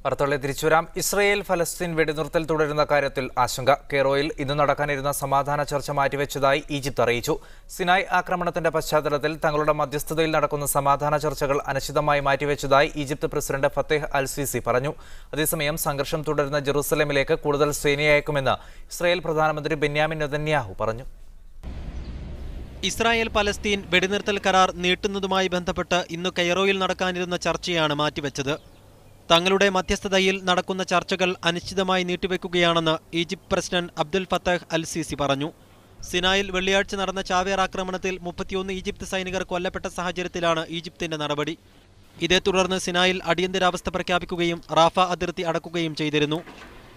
വാർത്തകളെ തിരിച്ചുവരാം. ഇസ്രയേൽ ഫലസ്തീൻ വെടിനിർത്തൽ തുടരുന്ന കാര്യത്തിൽ ആശങ്ക. കെയ്റോയിൽ ഇന്ന് നടക്കാനിരുന്ന സമാധാന ചർച്ച മാറ്റിവെച്ചതായി ഈജിപ്ത് അറിയിച്ചു. സിനായ് ആക്രമണത്തിന്റെ പശ്ചാത്തലത്തിൽ തങ്ങളുടെ മധ്യസ്ഥതയിൽ നടക്കുന്ന സമാധാന ചർച്ചകൾ അനിശ്ചിതമായി മാറ്റിവെച്ചതായി ഈജിപ്ത് പ്രസിഡന്റ് ഫത്തേഹ് അൽ സിസി പറഞ്ഞു. അതേസമയം സംഘർഷം തുടരുന്ന ജെറുസലേമിലേക്ക് കൂടുതൽ സേനയെ അയക്കുമെന്ന് ഇസ്രയേൽ പ്രധാനമന്ത്രി ബെന്യാമിൻ നെതന്യാഹു പറഞ്ഞു. ഇസ്രായേൽ പലസ്തീൻ വെടിനിർത്തൽ കരാർ നീട്ടുന്നതുമായി ബന്ധപ്പെട്ട് ഇന്ന് കെയ്റോയിൽ നടക്കാനിരുന്ന ചർച്ചയാണ് മാറ്റിവെച്ചത്. തങ്ങളുടെ മധ്യസ്ഥതയിൽ നടക്കുന്ന ചർച്ചകൾ അനിശ്ചിതമായി നീട്ടിവെക്കുകയാണെന്ന് ഈജിപ്ത് പ്രസിഡന്റ് അബ്ദുൽ ഫത്തഹ് അൽ സിസി പറഞ്ഞു. സിനായിൽ വെള്ളിയാഴ്ച നടന്ന ചാവേർ ആക്രമണത്തിൽ 31 ഈജിപ്ത് സൈനികർ കൊല്ലപ്പെട്ട സാഹചര്യത്തിലാണ് ഈജിപ്തിന്റെ നടപടി. ഇതേ തുടർന്ന് സിനായിൽ അടിയന്തരാവസ്ഥ പ്രഖ്യാപിക്കുകയും റാഫ അതിർത്തി അടക്കുകയും ചെയ്തിരുന്നു.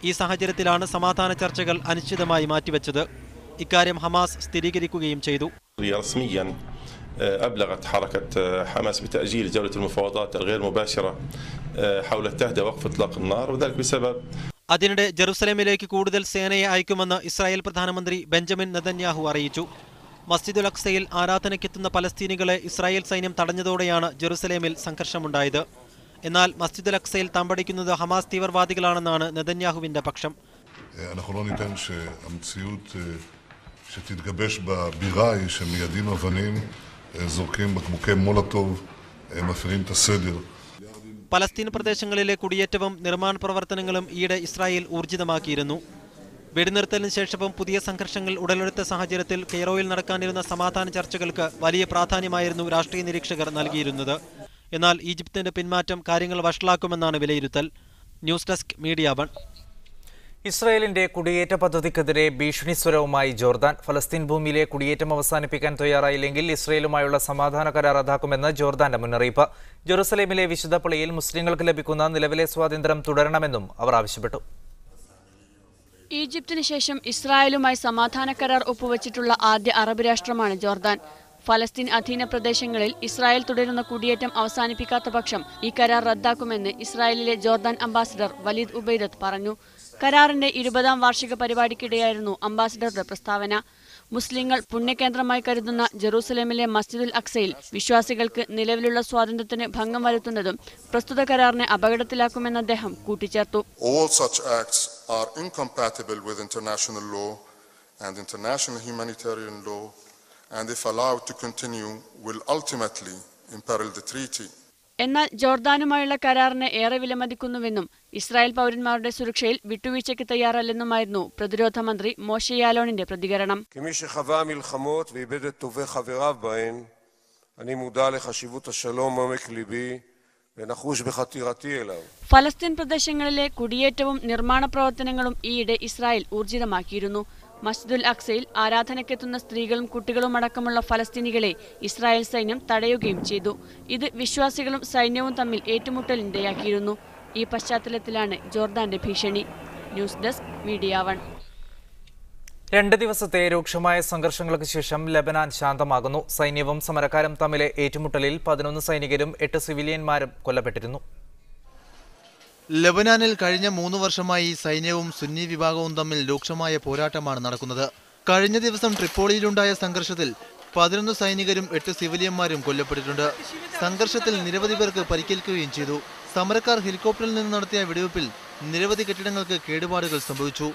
ഈ സാഹചര്യത്തിലാണ് സമാധാന ചർച്ചകൾ അനിശ്ചിതമായി മാറ്റിവെച്ചത്. ഇക്കാര്യം ഹമാസ് സ്ഥിരീകരിക്കുകയും ചെയ്തു. أبلغت حركة حماس بتأجيل جولة المفاوضات الغير مباشرة حول التهدئة ووقف إطلاق النار وذلك بسبب അതിനിടെ ജെറുസലേമിലേക്ക് കൂടുതൽ സേനയെ അയക്കുമെന്ന് ഇസ്രായേൽ പ്രധാനമന്ത്രി ബെഞ്ചമിൻ നെതന്യാഹു അറിയിച്ചു. മസ്ജിദുൽ അക്സയിൽ ആരാധനയ്ക്കെത്തുന്ന പലസ്തീനികളെ ഇസ്രായേൽ സൈന്യം തടഞ്ഞതോടെയാണ് ജെറുസലേമിൽ സംഘർഷമുണ്ടായത്. എന്നാൽ മസ്ജിദുൽ അക്സയിൽ തമ്പടിക്കുന്നത് ഹമാസ് തീവ്രവാദികളാണെന്നാണ് നെതന്യാഹുവിന്റെ പക്ഷം. שתתגבש בבירה היא שמיידים אבנים, זורקים בקבוקי מולוטוב, מפרים את הסדר. പലസ്തീൻ പ്രദേശങ്ങളിലെ കുടിയേറ്റവും നിർമ്മാണ പ്രവർത്തനങ്ങളും ഈയിടെ ഇസ്രായേൽ ഊർജിതമാക്കിയിരുന്നു. വെടിനിർത്തലിന് ശേഷവും പുതിയ സംഘർഷങ്ങൾ ഉടലെടുത്ത സാഹചര്യത്തിൽ കെയ്റോയിൽ നടക്കാനിരുന്ന സമാധാന ചർച്ചകൾക്ക് വലിയ പ്രാധാന്യമായിരുന്നു രാഷ്ട്രീയ നിരീക്ഷകർ നൽകിയിരുന്നത്. എന്നാൽ ഈജിപ്തിന്റെ പിന്മാറ്റം കാര്യങ്ങൾ വഷളാക്കുമെന്നാണ് വിലയിരുത്തൽ. News desk media 1. ഇസ്രായേലിന്റെ കുടിയേറ്റ പദ്ധതിക്കെതിരെ ഭീഷണി സ്വരവുമായി ജോർദാൻ. ഫലസ്തീൻ ഭൂമിയിലെ കുടിയേറ്റം അവസാനിപ്പിക്കാൻ തയ്യാറായില്ലെങ്കിൽ ഇസ്രായേലുമായുള്ള സമാധാന കരാർ റദ്ദാക്കുമെന്ന് ജോർദാന്റെ മുന്നറിയിപ്പ്. ജെറുസലേമിലെ വിശുദ്ധ പള്ളിയിൽ മുസ്ലിങ്ങൾക്ക് ലഭിക്കുന്ന നിലവിലെ സ്വാതന്ത്ര്യം തുടരണമെന്നും അവർ ആവശ്യപ്പെട്ടു. ഈജിപ്തിന് ശേഷം ഇസ്രായേലുമായി സമാധാന കരാർ ഒപ്പുവച്ചിട്ടുള്ള ആദ്യ അറബ് രാഷ്ട്രമാണ് ജോർദാൻ. ഫലസ്തീൻ അധീന പ്രദേശങ്ങളിൽ ഇസ്രായേൽ തുടരുന്ന കുടിയേറ്റം അവസാനിപ്പിക്കാത്ത പക്ഷം ഈ കരാർ റദ്ദാക്കുമെന്ന് ഇസ്രായേലിലെ ജോർദാൻ അംബാസിഡർ വലീദ് ഉബൈദത്ത് പറഞ്ഞു. കരാറിന്റെ 20ാം വാർഷിക പരിപാടിക്കിടെയായിരുന്നു അംബാസിഡറുടെ പ്രസ്താവന. മുസ്ലിങ്ങൾ പുണ്യകേന്ദ്രമായി കരുതുന്ന ജെറൂസലേമിലെ മസ്ജിദുൽ അക്സയിൽ വിശ്വാസികൾക്ക് നിലവിലുള്ള സ്വാതന്ത്ര്യത്തിന് ഭംഗം വരുത്തുന്നതും പ്രസ്തുത കരാറിനെ അപകടത്തിലാക്കുമെന്ന് അദ്ദേഹം കൂട്ടിച്ചേർത്തു. All such acts are incompatible with international law and international humanitarian law, and if allowed to continue will ultimately imperil the treaty. എന്നാൽ ജോർദാനുമായുള്ള കരാറിനെ ഏറെ വിലമതിക്കുന്നുവെന്നും ഇസ്രായേൽ പൗരന്മാരുടെ സുരക്ഷയിൽ വിട്ടുവീഴ്ചയ്ക്ക് തയ്യാറല്ലെന്നുമായിരുന്നു പ്രതിരോധ മന്ത്രി മോശെ യാലോണിന്റെ പ്രതികരണം. ഫലസ്തീൻ പ്രദേശങ്ങളിലെ കുടിയേറ്റവും നിർമ്മാണ പ്രവർത്തനങ്ങളും ഈയിടെ ഇസ്രായേൽ ഊർജിതമാക്കിയിരുന്നു. മസ്ജിദുൽ അക്സയിൽ ആരാധനയ്ക്കെത്തുന്ന സ്ത്രീകളും കുട്ടികളും അടക്കമുള്ള ഫലസ്തീനികളെ ഇസ്രായേൽ സൈന്യം തടയുകയും ചെയ്തു. ഇത് വിശ്വാസികളും സൈന്യവും തമ്മിൽ ഏറ്റുമുട്ടലിനിടയാക്കിയിരുന്നു. ഈ പശ്ചാത്തലത്തിലാണ് ജോർദാന്റെ ഭീഷണി. News desk media 1. 2 ദിവസത്തെ രൂക്ഷമായ സംഘർഷങ്ങൾക്ക് ശേഷം ലെബനാൻ ശാന്തമാകുന്നു. സൈന്യവും സമരക്കാരും തമ്മിലെ ഏറ്റുമുട്ടലിൽ 11 സൈനികരും 8 സിവിലിയന്മാരും കൊല്ലപ്പെട്ടിരുന്നു. ലെബനാനിൽ കഴിഞ്ഞ 3 വർഷമായി സൈന്യവും സുന്നി വിഭാഗവും തമ്മിൽ രൂക്ഷമായ പോരാട്ടമാണ് നടക്കുന്നത്. കഴിഞ്ഞ ദിവസം ട്രിപ്പോളിയിലുണ്ടായ സംഘർഷത്തിൽ 11 സൈനികരും 8 സിവിലിയന്മാരും കൊല്ലപ്പെട്ടിട്ടുണ്ട്. സംഘർഷത്തിൽ നിരവധി പേർക്ക് പരിക്കേൽക്കുകയും ചെയ്തു. സമരക്കാർ ഹെലികോപ്റ്ററിൽ നിന്ന് നടത്തിയ വെടിവെപ്പിൽ നിരവധി കെട്ടിടങ്ങൾക്ക് കേടുപാടുകൾ സംഭവിച്ചു.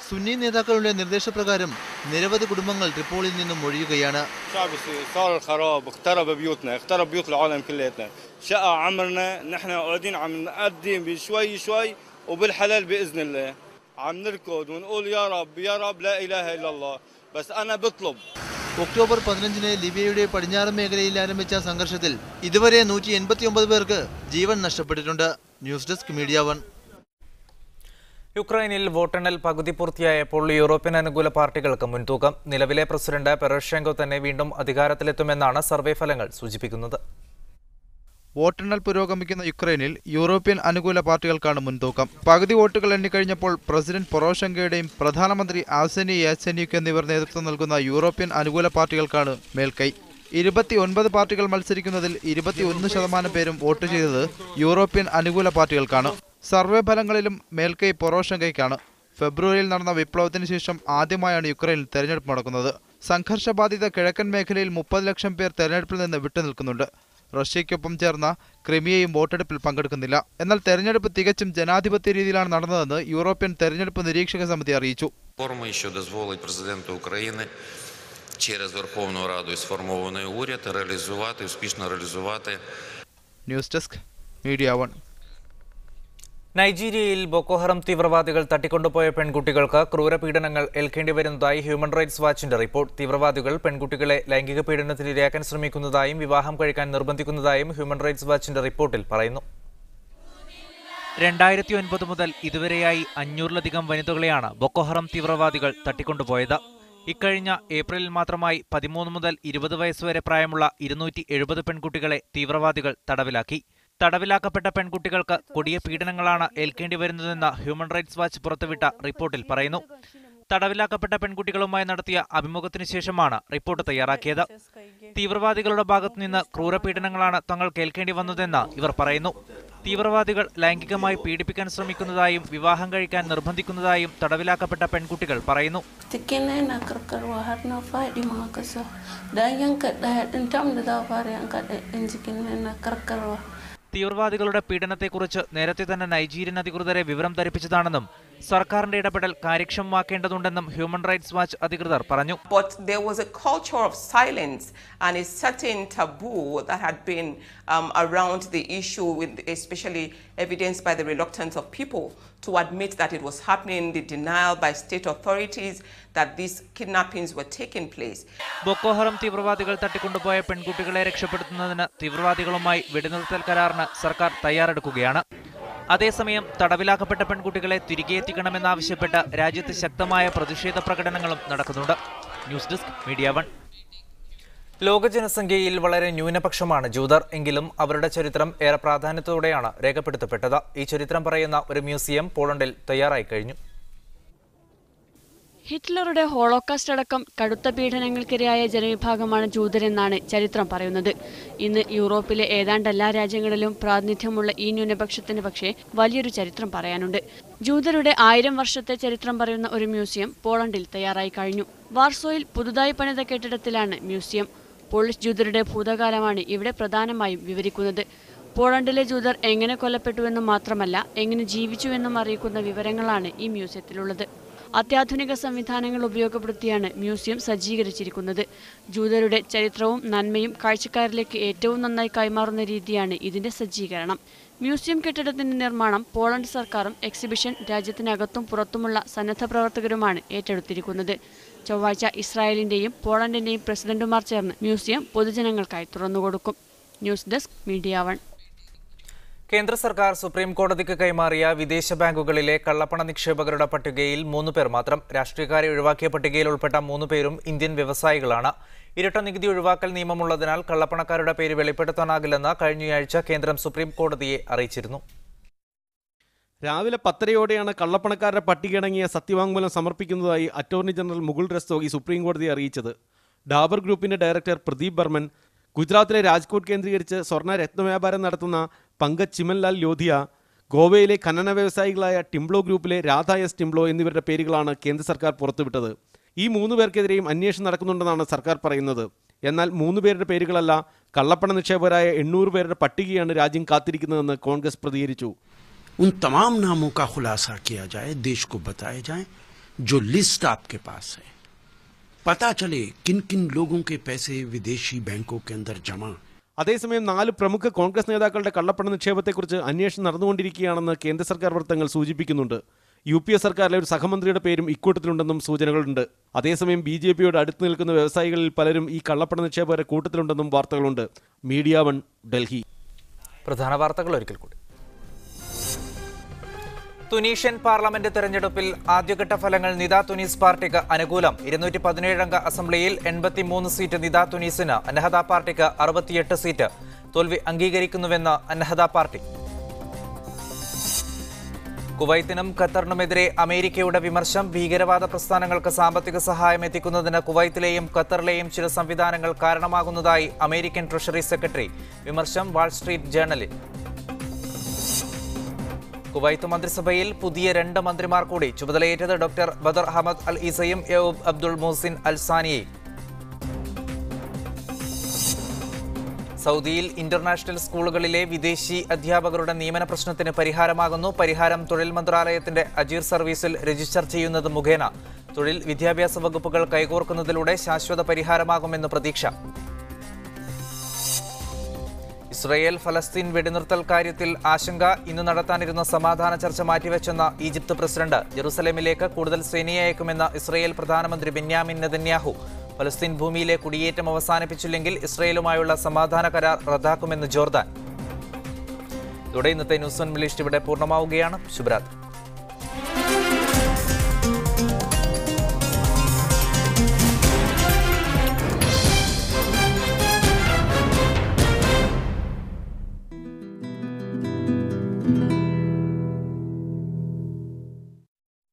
സുന്നി നേതാക്കളുടെ നിർദ്ദേശപ്രകാരം നിരവധി കുടുംബങ്ങൾ ട്രിപ്പോളിയിൽ നിന്നും ഒഴിയുകയാണ്. ഒക്ടോബർ 15-ന് ലിബിയയുടെ പടിഞ്ഞാറൻ മേഖലയിൽ ആരംഭിച്ച സംഘർഷത്തിൽ ഇതുവരെ 189 പേർക്ക് ജീവൻ നഷ്ടപ്പെട്ടിട്ടുണ്ട്. News desk media 1. യുക്രൈനിൽ വോട്ടെണ്ണൽ പകുതി പൂർത്തിയായപ്പോൾ യൂറോപ്യൻ അനുകൂല പാർട്ടികൾക്ക് മുൻതൂക്കം. നിലവിലെ പ്രസിഡന്റ് പെറോഷെങ്കോ തന്നെ വീണ്ടും അധികാരത്തിലെത്തുമെന്നാണ് സർവേ ഫലങ്ങൾ സൂചിപ്പിക്കുന്നത്. വോട്ടെണ്ണൽ പുരോഗമിക്കുന്ന യുക്രൈനിൽ യൂറോപ്യൻ അനുകൂല പാർട്ടികൾക്കാണ് മുൻതൂക്കം. പകുതി വോട്ടുകൾ എണ്ണിക്കഴിഞ്ഞപ്പോൾ പ്രസിഡന്റ് പൊറോഷെങ്കോയുടെയും പ്രധാനമന്ത്രി ആർസെനി യാത്സെന്യുക് എന്നിവർ നേതൃത്വം നൽകുന്ന യൂറോപ്യൻ അനുകൂല പാർട്ടികൾക്കാണ് മേൽക്കൈ. 29 പാർട്ടികൾ മത്സരിക്കുന്നതിൽ 21% പേരും വോട്ട് ചെയ്തത് യൂറോപ്യൻ അനുകൂല പാർട്ടികൾക്കാണ്. സർവേ ഫലങ്ങളിലും മേൽക്കൈ പൊറോഷെങ്കോയ്ക്കാണ്. ഫെബ്രുവരിയിൽ നടന്ന വിപ്ലവത്തിന് ശേഷം ആദ്യമായാണ് യുക്രൈനിൽ തെരഞ്ഞെടുപ്പ് നടക്കുന്നത്. സംഘർഷബാധിത കിഴക്കൻ മേഖലയിൽ 30 ലക്ഷം പേർ തെരഞ്ഞെടുപ്പിൽ നിന്ന് വിട്ടുനിൽക്കുന്നുണ്ട്. റഷ്യയ്ക്കൊപ്പം ചേർന്ന ക്രിമിയയും വോട്ടെടുപ്പിൽ പങ്കെടുക്കുന്നില്ല. എന്നാൽ തെരഞ്ഞെടുപ്പ് തികച്ചും ജനാധിപത്യ രീതിയിലാണ് നടന്നതെന്ന് യൂറോപ്യൻ തെരഞ്ഞെടുപ്പ് നിരീക്ഷക സമിതി അറിയിച്ചു. News desk media 1. നൈജീരിയയിൽ ബോക്കോഹറം തീവ്രവാദികൾ തട്ടിക്കൊണ്ടുപോയ പെൺകുട്ടികൾക്ക് ക്രൂരപീഡനങ്ങൾ ഏൽക്കേണ്ടി വരുന്നതായി ഹ്യൂമൻ റൈറ്റ്സ് വാച്ചിന്റെ റിപ്പോർട്ട്. തീവ്രവാദികൾ പെൺകുട്ടികളെ ലൈംഗിക പീഡനത്തിന് ഇരയാക്കാൻ ശ്രമിക്കുന്നതായും വിവാഹം കഴിക്കാൻ നിർബന്ധിക്കുന്നതായും ഹ്യൂമൻ റൈറ്റ്സ് വാച്ചിന്റെ റിപ്പോർട്ടിൽ പറയുന്നു. 2009 മുതൽ ഇതുവരെയായി 500-ലധികം വനിതകളെയാണ് ബോക്കോഹറം തീവ്രവാദികൾ തട്ടിക്കൊണ്ടുപോയത്. ഇക്കഴിഞ്ഞ ഏപ്രിലിൽ മാത്രമായി 13 മുതൽ 20 വയസ്സുവരെ പ്രായമുള്ള 270 പെൺകുട്ടികളെ തീവ്രവാദികൾ തടവിലാക്കി. തടവിലാക്കപ്പെട്ട പെൺകുട്ടികൾക്ക് കൊടിയ പീഡനങ്ങളാണ് ഏൽക്കേണ്ടി വരുന്നതെന്ന് ഹ്യൂമൻ റൈറ്റ്സ് വാച്ച് പുറത്തുവിട്ട റിപ്പോർട്ടിൽ പറയുന്നു. തടവിലാക്കപ്പെട്ട പെൺകുട്ടികളുമായി നടത്തിയ അഭിമുഖത്തിനു ശേഷമാണ് റിപ്പോർട്ട് തയ്യാറാക്കിയത്. തീവ്രവാദികളുടെ ഭാഗത്തുനിന്ന് ക്രൂരപീഡനങ്ങളാണ് തങ്ങൾക്ക് ഏൽക്കേണ്ടി വന്നതെന്ന് ഇവർ പറയുന്നു. തീവ്രവാദികൾ ലൈംഗികമായി പീഡിപ്പിക്കാൻ ശ്രമിക്കുന്നതായും വിവാഹം കഴിക്കാൻ നിർബന്ധിക്കുന്നതായും തടവിലാക്കപ്പെട്ട പെൺകുട്ടികൾ പറയുന്നു. തീവ്രവാദികളുടെ പീഡനത്തെക്കുറിച്ച് നേരത്തെ തന്നെ നൈജീരിയൻ അധികൃതരെ വിവരം ധരിപ്പിച്ചതാണെന്നും സർക്കാരിന്റെ ഇടപെടൽ കാര്യക്ഷമമാക്കേണ്ടതുണ്ടെന്നും ഹ്യൂമൻ റൈറ്റ്സ് വാച്ച് അധികൃതർ പറഞ്ഞു. But there was a culture of silence and a certain taboo that had been around the issue, with especially evidenced by the reluctance of people to admit that it was happening, the denial by state authorities that these kidnappings were taking place. Boko Haram തീവ്രവാദികൾ തട്ടിക്കൊണ്ടുപോയ പെൺകുട്ടികളെ രക്ഷപ്പെടുത്തുന്നതിന് തീവ്രവാദികളുമായി വെടിനിർത്തൽ കരാറിന് സർക്കാർ തയ്യാറെടുക്കുകയാണ്. അതേസമയം തടവിലാക്കപ്പെട്ട പെൺകുട്ടികളെ തിരികെ എത്തിക്കണമെന്നാവശ്യപ്പെട്ട് രാജ്യത്ത് ശക്തമായ പ്രതിഷേധ പ്രകടനങ്ങളും നടക്കുന്നുണ്ട്. News desk media 1. ലോക ജനസംഖ്യയിൽ വളരെ ന്യൂനപക്ഷമാണ് ജൂതർ. എങ്കിലും അവരുടെ ചരിത്രം ഏറെ പ്രാധാന്യത്തോടെയാണ് രേഖപ്പെടുത്തപ്പെട്ടത്. ഈ ചരിത്രം പറയുന്ന ഒരു മ്യൂസിയം പോളണ്ടിൽ തയ്യാറായി കഴിഞ്ഞു. ഹിറ്റ്ലറുടെ ഹോളോകാസ്റ്റ് അടക്കം കടുത്ത പീഡനങ്ങൾക്കിരയായ ജനവിഭാഗമാണ് ജൂതരെന്നാണ് ചരിത്രം പറയുന്നത്. ഇന്ന് യൂറോപ്പിലെ ഏതാണ്ട് എല്ലാ രാജ്യങ്ങളിലും പ്രാതിനിധ്യമുള്ള ഈ ന്യൂനപക്ഷത്തിന് പക്ഷേ വലിയൊരു ചരിത്രം പറയാനുണ്ട്. ജൂതരുടെ 1000 വർഷത്തെ ചരിത്രം പറയുന്ന ഒരു മ്യൂസിയം പോളണ്ടിൽ തയ്യാറായി കഴിഞ്ഞു. വാർസോയിൽ പുതുതായി പണിത കെട്ടിടത്തിലാണ് മ്യൂസിയം. പോളിഷ് ജൂതരുടെ ഭൂതകാലമാണ് ഇവിടെ പ്രധാനമായും വിവരിക്കുന്നത്. പോളണ്ടിലെ ജൂതർ എങ്ങനെ കൊല്ലപ്പെട്ടുവെന്നും മാത്രമല്ല എങ്ങനെ ജീവിച്ചുവെന്നും അറിയിക്കുന്ന വിവരങ്ങളാണ് ഈ മ്യൂസിയത്തിലുള്ളത്. അത്യാധുനിക സംവിധാനങ്ങൾ ഉപയോഗപ്പെടുത്തിയാണ് മ്യൂസിയം സജ്ജീകരിച്ചിരിക്കുന്നത്. ജൂതരുടെ ചരിത്രവും നന്മയും കാഴ്ചക്കാരിലേക്ക് ഏറ്റവും നന്നായി കൈമാറുന്ന രീതിയാണ് ഇതിന്റെ സജ്ജീകരണം. മ്യൂസിയം കെട്ടിടത്തിന്റെ നിർമ്മാണം പോളണ്ട് സർക്കാരും എക്സിബിഷൻ രാജ്യത്തിനകത്തും പുറത്തുമുള്ള സന്നദ്ധ പ്രവർത്തകരുമാണ് ഏറ്റെടുത്തിരിക്കുന്നത്. ചൊവ്വാഴ്ച ഇസ്രായേലിന്റെയും പോളണ്ടിന്റെയും പ്രസിഡന്റുമാർ ചേർന്ന് മ്യൂസിയം പൊതുജനങ്ങൾക്കായി തുറന്നുകൊടുക്കും. News desk media 1. കേന്ദ്ര സർക്കാർ സുപ്രീം കോടതിക്ക് കൈമാറിയ വിദേശ ബാങ്കുകളിലെ കള്ളപ്പണ നിക്ഷേപകരുടെ പട്ടികയിൽ 3 പേർ മാത്രം. രാഷ്ട്രീയക്കാരെ ഒഴിവാക്കിയ പട്ടികയിൽ ഉൾപ്പെട്ട 3 പേരും ഇന്ത്യൻ വ്യവസായികളാണ്. ഇരട്ട നികുതി ഒഴിവാക്കൽ നിയമമുള്ളതിനാൽ കള്ളപ്പണക്കാരുടെ പേര് വെളിപ്പെടുത്താനാകില്ലെന്ന് കഴിഞ്ഞയാഴ്ച കേന്ദ്രം സുപ്രീം കോടതിയെ അറിയിച്ചിരുന്നു. രാവിലെ 10:30 കള്ളപ്പണക്കാരുടെ പട്ടികയടങ്ങിയ സത്യവാങ്മൂലം സമർപ്പിക്കുന്നതായി അറ്റോർണി ജനറൽ മുകുൾ റെസ്തോഗി സുപ്രീം കോടതിയെ അറിയിച്ചത്. ഡാബർ ഗ്രൂപ്പിന്റെ ഡയറക്ടർ പ്രദീപ് ബർമൻ, ഗുജറാത്തിലെ രാജ്കോട്ട് കേന്ദ്രീകരിച്ച് സ്വർണ്ണ രത്നവ്യാപാരം നടത്തുന്ന പങ്കജ് ചിമൻലാൽ ലോധിയ, ഗോവയിലെ ഖനന വ്യവസായികളായ ടിംബ്ലോ ഗ്രൂപ്പിലെ രാധ എസ് ടിംബ്ലോ എന്നിവരുടെ പേരുകളാണ് കേന്ദ്ര സർക്കാർ പുറത്തുവിട്ടത്. ഈ 3 പേർക്കെതിരെയും അന്വേഷണം നടക്കുന്നുണ്ടെന്നാണ് സർക്കാർ പറയുന്നത്. എന്നാൽ 3 പേരുടെ പേരുകളല്ല, കള്ളപ്പണ നിക്ഷേപകരായ 800 പേരുടെ പട്ടികയാണ് രാജ്യം കാത്തിരിക്കുന്നതെന്ന് കോൺഗ്രസ് പ്രതികരിച്ചു. उन तमाम नामों का खुलासा किया जाए, देश को बताया जाए, जो लिस्ट आपके पास है, पता चले किन किन लोगों के पैसे विदेशी बैंकों के अंदर जमा. അതേസമയം 4 പ്രമുഖ കോൺഗ്രസ് നേതാക്കളുടെ കള്ളപ്പണ നിക്ഷേപത്തെക്കുറിച്ച് അന്വേഷണം നടന്നുകൊണ്ടിരിക്കുകയാണെന്ന് കേന്ദ്ര സർക്കാർ വൃത്തങ്ങൾ സൂചിപ്പിക്കുന്നുണ്ട്. UPA സർക്കാരിലെ ഒരു സഹമന്ത്രിയുടെ പേരും ഇക്കൂട്ടത്തിലുണ്ടെന്നും സൂചനകളുണ്ട്. അതേസമയം BJPയോട് അടുത്ത് നിൽക്കുന്ന വ്യവസായികളിൽ പലരും ഈ കള്ളപ്പണ നിക്ഷേപകരുടെ കൂട്ടത്തിലുണ്ടെന്നും വാർത്തകളുണ്ട്. മീഡിയ 1 ഡൽഹി. പ്രധാന വാർത്തകൾ ഒരിക്കൽ കൂടി. തുനീഷ്യൻ പാർലമെന്റ് തെരഞ്ഞെടുപ്പിൽ ആദ്യഘട്ട ഫലങ്ങൾ നിദാ തുനീസ് പാർട്ടിക്ക് അനുകൂലം. 217 അംഗ അസംബ്ലിയിൽ 83 സീറ്റ് നിദാ തുനീസിന്, അന്നഹദ പാർട്ടിക്ക് 68 സീറ്റ്. തോൽവി അംഗീകരിക്കുന്നുവെന്ന് അന്നഹദ പാർട്ടി. കുവൈത്തിനും ഖത്തറിനുമെതിരെ അമേരിക്കയുടെ വിമർശം. ഭീകരവാദ പ്രസ്ഥാനങ്ങൾക്ക് സാമ്പത്തിക സഹായം എത്തിക്കുന്നതിന് കുവൈത്തിലെയും ഖത്തറിലെയും ചില സംവിധാനങ്ങൾ കാരണമാകുന്നതായി അമേരിക്കൻ ട്രഷറി സെക്രട്ടറി. വിമർശം വാൾസ്ട്രീറ്റ് ജേർണലിൽ. കുവൈത്ത് മന്ത്രിസഭയിൽ പുതിയ 2 മന്ത്രിമാർ കൂടി. ചുമതലയേറ്റത് ഡോക്ടർ ബദർ അഹമ്മദ് അൽ ഈസയും യൗബ് അബ്ദുൾ മുഹസിൻ അൽ സാനിയെയും. സൗദിയിൽ ഇന്റർനാഷണൽ സ്കൂളുകളിലെ വിദേശി അധ്യാപകരുടെ നിയമന പ്രശ്നത്തിന് പരിഹാരമാകുന്നു. പരിഹാരം തൊഴിൽ മന്ത്രാലയത്തിന്റെ അജീർ സർവീസിൽ രജിസ്റ്റർ ചെയ്യുന്നത് മുഖേന തൊഴിൽ വിദ്യാഭ്യാസ വകുപ്പുകൾ കൈകോർക്കുന്നതിലൂടെ ശാശ്വത പരിഹാരമാകുമെന്ന് പ്രതീക്ഷ. ഇസ്രയേൽ ഫലസ്തീൻ വെടിനിർത്തൽ കാര്യത്തിൽ ആശങ്ക. ഇന്ന് നടത്താനിരുന്ന സമാധാന ചർച്ച മാറ്റിവെച്ചെന്ന ഈജിപ്ത് പ്രസിഡന്റ്. ജെറുസലേമിലേക്ക് കൂടുതൽ സേനയെ അയക്കുമെന്ന ഇസ്രയേൽ പ്രധാനമന്ത്രി ബെന്യാമിൻ നെതന്യാഹു. ഫലസ്തീൻ ഭൂമിയിലെ കുടിയേറ്റം അവസാനിപ്പിച്ചില്ലെങ്കിൽ ഇസ്രയേലുമായുള്ള സമാധാന കരാർ റദ്ദാക്കുമെന്ന് ജോർദാൻ. ഇതോടെ ഇന്നത്തെ ന്യൂസ് 1 മലയാളം ഇവിടെ പൂർണ്ണമാവുകയാണ്. ശുഭരാത്രി.